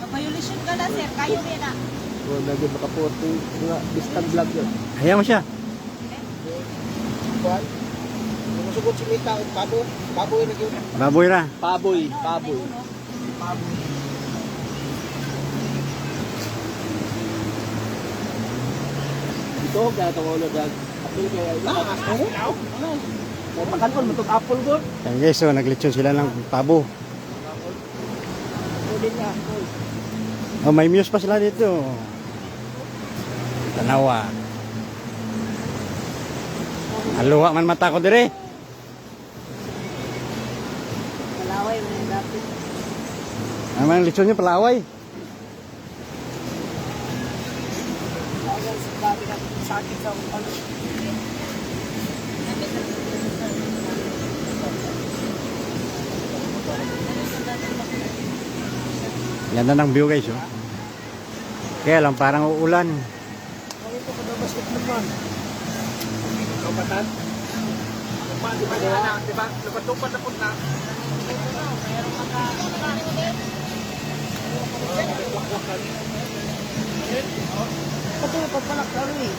Violation ka na, sir. Kayo rin na. Oh, lagi makaputi nga distant vlog yun. Hayaan mo siya. Kuan. Musugod si Mita og pabo. Baboy na gyud. Baboy ra. Paboy. Paboy. Ito kaya itong ulo dag. Apil kaya ito. Ano? Matakan mo itong apple ko. Yan guys, so naglitsyon sila ng pabo. Pwede nga. Oh, may muse pa sila dito. Tanawa. Aluwa man mata ko dire. Malaway mo yung dapit. Ano man ang litsyon niyo, palaway. Sakit sa ano. Ganda ng view guys, oh. Kaya lang parang uulan. Ito pa daw basketball. Kapatan. Di ba anak, di ba? Lupat-lupat na punta. Ito yung pagpalak ka rin.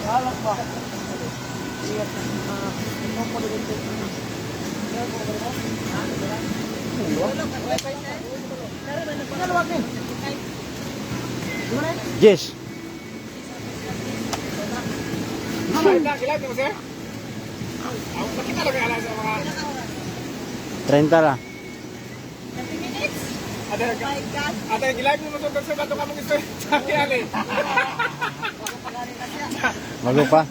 Alak ba? Iyat na ito pa rin ito. Yes. Kilala mo sir? Makita lang ala sa mga 30 ra. 30 minutes? ada Oh my God. ada gilag mo sa sa bato ka mo gusto. Sabi ali. Bago pa.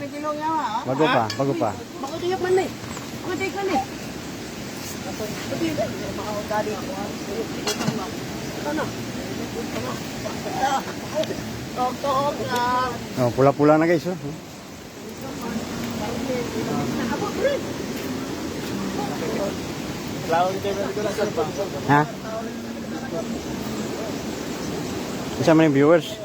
Bago pa, bago pa. Bako tiyak man eh. Bako tiyak man eh. Tok-tok lang. Oh, pula-pula na guys, oh. Ha? Isa man yung viewers.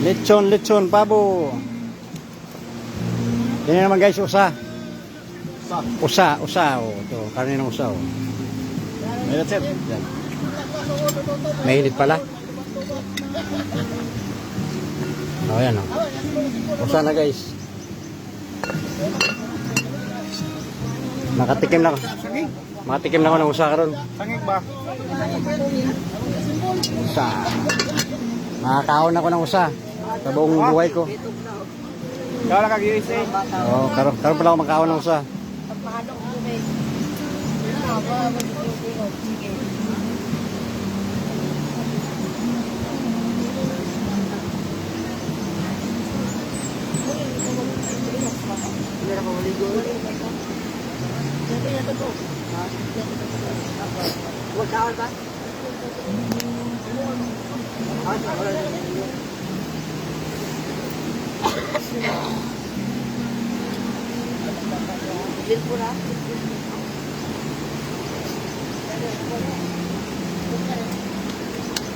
Lechon, lechon, pabo. Yan naman guys, usa. Usa. Oh. Ito, karne ng usa. Oh. May sir. Yan. Mainit pala. Oh, yan. Oh. Usa na guys. Makatikim na ako. Makatikim na ako ng usa karon. Sangig ba? Usa. Makakaon ako ng usa. Sa buong buhay ko. Kaya lang kag-USA. Oh, karon pala ako makaon ng usa.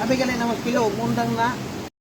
Abi galing na magpilo, mundang na.